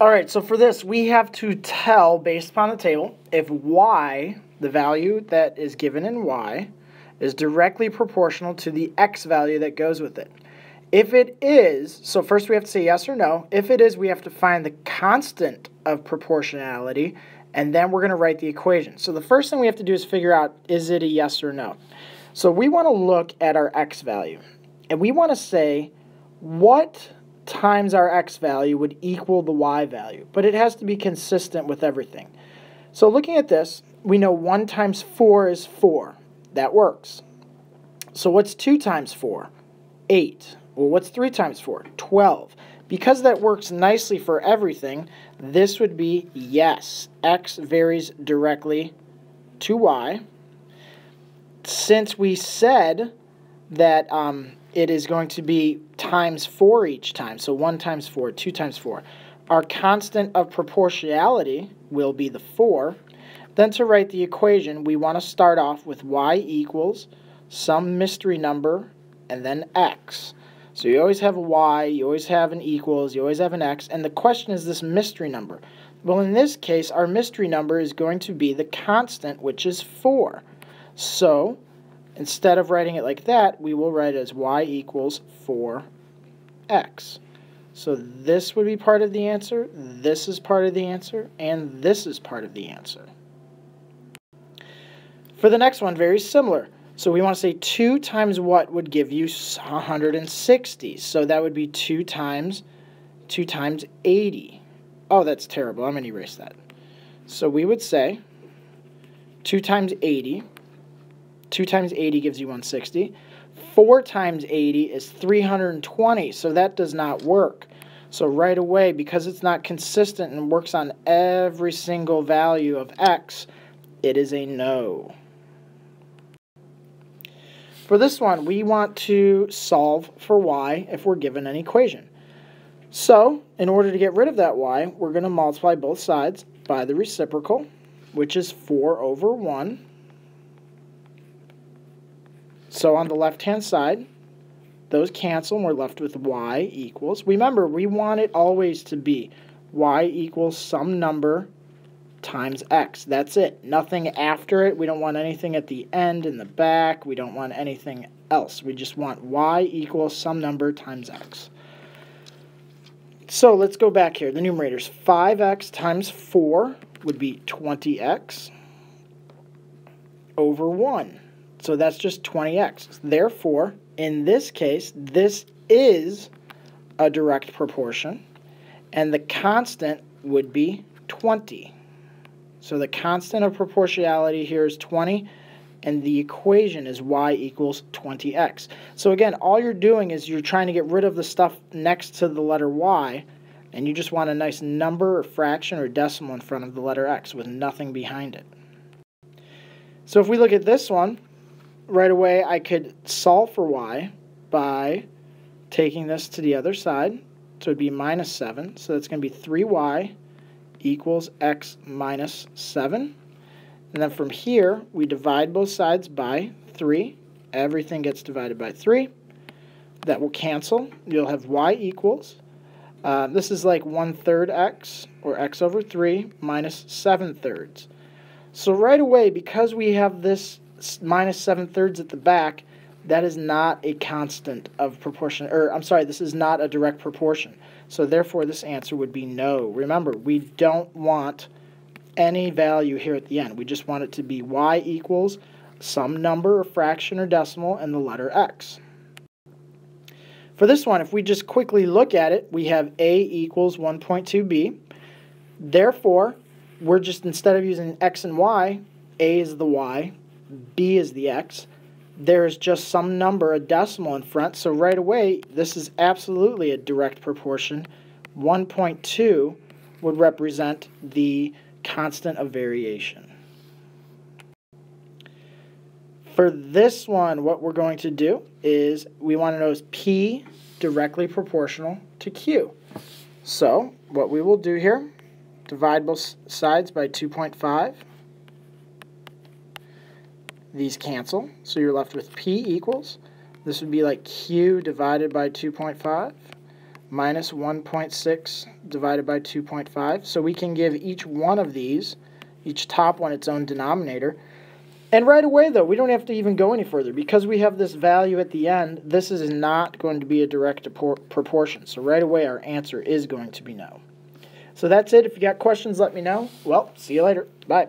All right, so for this, we have to tell, based upon the table, if y, the value that is given in y, is directly proportional to the x value that goes with it. If it is, so first we have to say yes or no. If it is, we have to find the constant of proportionality, and then we're going to write the equation. So the first thing we have to do is figure out, is it a yes or no? So we want to look at our x value, and we want to say what times our x value would equal the y value, but it has to be consistent with everything. So looking at this, we know 1 times 4 is 4. That works. So what's 2 times 4? 8. Well, what's 3 times 4? 12. Because that works nicely for everything, this would be yes. X varies directly to y. Since we said that it is going to be times 4 each time, so 1 times 4, 2 times 4, our constant of proportionality will be the 4. Then to write the equation, we want to start off with y equals some mystery number and then x. So you always have a y, you always have an equals, you always have an x, and the question is this mystery number. Well, in this case, our mystery number is going to be the constant, which is 4. So instead of writing it like that, we will write it as y equals 4x. So this would be part of the answer, this is part of the answer, and this is part of the answer. For the next one, very similar. So we want to say 2 times what would give you 160. So that would be 2 times 80. Oh, that's terrible. I'm going to erase that. So we would say 2 times 80. 2 times 80 gives you 160. 4 times 80 is 320. So that does not work. So right away, because it's not consistent and works on every single value of x, it is a no. For this one, we want to solve for y if we're given an equation. So, in order to get rid of that y, we're going to multiply both sides by the reciprocal, which is 4 over 1. So on the left-hand side, those cancel, and we're left with y equals. Remember, we want it always to be y equals some number times x. That's it. Nothing after it. We don't want anything at the end, in the back. We don't want anything else. We just want y equals some number times x. So let's go back here. The numerators. 5x times 4 would be 20x over 1. So that's just 20x. Therefore, in this case, this is a direct proportion, and the constant would be 20. So the constant of proportionality here is 20, and the equation is y equals 20x. So again, all you're doing is you're trying to get rid of the stuff next to the letter y, and you just want a nice number or fraction or decimal in front of the letter x with nothing behind it. So if we look at this one, right away I could solve for y by taking this to the other side. So it would be minus 7. So that's going to be 3y equals x minus 7. And then from here, we divide both sides by 3. Everything gets divided by 3. That will cancel. You'll have y equals, this is like 1/3 x, or x over 3, minus 7/3. So right away, because we have this minus 7/3 at the back, that is not a constant of proportion, or I'm sorry, this is not a direct proportion. So therefore, this answer would be no. Remember, we don't want any value here at the end. We just want it to be y equals some number or fraction or decimal and the letter x. For this one, if we just quickly look at it, we have a equals 1.2b. Therefore, we're just, instead of using x and y, a is the y, b is the x. There is just some number, a decimal in front, so right away, this is absolutely a direct proportion. 1.2 would represent the constant of variation. For this one, what we're going to do is we want to know is P directly proportional to Q. So what we will do here, divide both sides by 2.5. These cancel, so you're left with P equals, this would be like Q divided by 2.5. minus 1.6 divided by 2.5. So we can give each one of these, each top one, its own denominator. And right away, though, we don't have to even go any further. Because we have this value at the end, this is not going to be a direct proportion. So right away, our answer is going to be no. So that's it. If you got questions, let me know. Well, see you later. Bye.